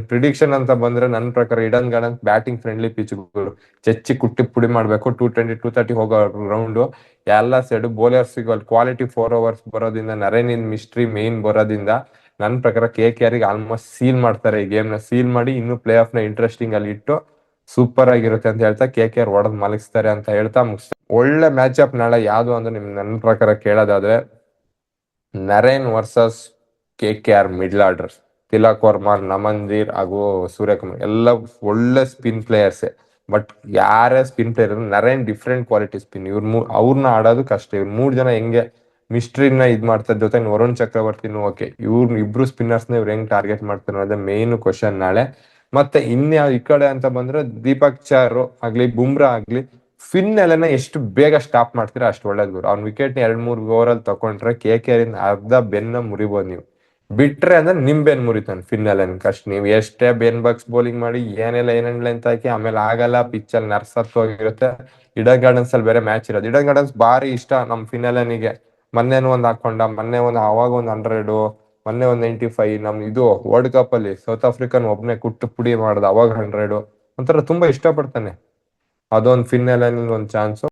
Prediction ಅಂತ ಬಂದ್ರೆ ನನ್ನ ಪ್ರಕಾರ ಇಡನ್ ಗಾರ್ಡನ್ಸ್ ಬ್ಯಾಟಿಂಗ್ ಫ್ರೆಂಡ್ಲಿ ಪಿಚ್ಗಳು, ಚೆಚ್ಚಿ ಕುಟ್ಟಿ ಪುಡಿ ಮಾಡ್ಬೇಕು. 220-230 ಹೋಗೋ ಗ್ರೌಂಡ್ ಎಲ್ಲ ಸೈಡ್ ಬೌಲರ್ಸ್ ಕ್ವಾಲಿಟಿ 4 overs ಬರೋದ್ರಿಂದ, ನರೇನ್ ಮಿಸ್ಟ್ರಿ ಮೇನ್ ಬರೋದ್ರಿಂದ ನನ್ನ ಪ್ರಕಾರ KKR ಆಲ್ಮೋಸ್ಟ್ ಸೀಲ್ ಮಾಡ್ತಾರೆ. ಈ ಗೇಮ್ ನ ಸೀಲ್ ಮಾಡಿ ಇನ್ನು ಪ್ಲೇ ಆಫ್ ನ ಇಂಟ್ರೆಸ್ಟಿಂಗ್ ಅಲ್ಲಿ ಇಟ್ಟು ಸೂಪರ್ ಆಗಿರುತ್ತೆ ಅಂತ ಹೇಳ್ತಾ KKR ಹೊಡೆದ್ ಮಲಗಿಸ್ತಾರೆ ಅಂತ ಹೇಳ್ತಾ ಒಳ್ಳೆ ಮ್ಯಾಚ್ ಅಪ್ ನಾಳೆ ಯಾವ್ದು ಅಂದ್ರೆ ನನ್ನ ಪ್ರಕಾರ ಕೇಳೋದಾದ್ರೆ Naren versus KKR middle order. Tilak Verma, ನಮನ್ದೀರ್ ಹಾಗೂ ಸೂರ್ಯಕುಮಾರ್ ಎಲ್ಲ ಒಳ್ಳೆ ಸ್ಪಿನ್ ಪ್ಲೇಯರ್ಸ್. ಬಟ್ ಯಾರೇ spin player Naren different quality spin. ಅವ್ರನ್ನ ಆಡೋದು ಕಷ್ಟ. ಇವ್ರು 3 ಜನ ಹೆಂಗೆ ಮಿಸ್ಟ್ರಿನ ಮಾಡ್ತಾರೆ ಜೊತೆ ವರುಣ್ ಚಕ್ರವರ್ತಿನೂ ಓಕೆ. ಇಬ್ರು ಸ್ಪಿನ್ನರ್ಸ್ ಇವ್ರು ಹೆಂಗ್ ಟಾರ್ಗೆಟ್ ಮಾಡ್ತಾರೆ ಅನ್ನೋದೇ ಮೇನ್ ಕ್ವಶನ್ ನಾಳೆ. ಮತ್ತೆ ಇನ್ಯಾವ ಈ ಕಡೆ ಅಂತ ಬಂದ್ರೆ ದೀಪಕ್ ಚಹರ್ ಆಗ್ಲಿ, ಬುಮ್ರಾ ಆಗ್ಲಿ, ಫಿನ್ನೆಲೆನ ಎಷ್ಟು ಬೇಗ ಸ್ಟಾಪ್ ಮಾಡ್ತೀರಾ ಅಷ್ಟು ಒಳ್ಳೇದು ಗುರು. ಅವ್ನ ವಿಕೆಟ್ 2-3 ಓವರಲ್ಲಿ ತಕೊಂಡ್ರೆ KKR ಅರ್ಧ ಬೆನ್ನ ಮುರಿಬೋದು ನೀವು. ಬಿಟ್ರೆ ಅಂದ್ರೆ ನಿಮ್ ಬೆನ್ ಮುರಿತಾನೆ ಫಿನ್ನೆಲೆನ್ ಕಷ್ಟ. ನೀವು ಎಷ್ಟೇ ಬೆನ್ ಬಾಕ್ಸ್ ಬೌಲಿಂಗ್ ಮಾಡಿ ಏನೆಲ್ಲ ಅಂತ ಹಾಕಿ ಆಮೇಲೆ ಆಗಲ್ಲ. ಪಿಚ್ ಅಲ್ಲಿ ನರ್ಸತ್ ಹೋಗಿರುತ್ತೆ. ಇಡನ್ ಗಾರ್ಡನ್ಸ್ ಅಲ್ಲಿ ಬೇರೆ ಮ್ಯಾಚ್ ಇರೋದು. ಇಡನ್ ಗಾರ್ಡನ್ಸ್ ಬಾರಿ ಇಷ್ಟ ನಮ್ ಫಿನ್ನೆಲೆನಿಗೆ. ಮೊನ್ನೆನೂ ಒಂದ್ ಹಾಕೊಂಡ, ಅವಾಗ ಒಂದ್ 100, ಮೊನ್ನೆ ಒಂದ್ 95. ನಮ್ ಇದು ವರ್ಲ್ಡ್ ಕಪ್ ಅಲ್ಲಿ ಸೌತ್ ಆಫ್ರಿಕನ್ ಒಬ್ನೇ ಕುಟ್ಟು ಪುಡಿ ಮಾಡ್ದ, ಅವಾಗ 100. ಒಂಥರ ತುಂಬಾ ಇಷ್ಟ ಪಡ್ತಾನೆ. ಅದೊಂದು ಫಿನ್ನೆಲೆನ್ ಒಂದ್ ಚಾನ್ಸ್.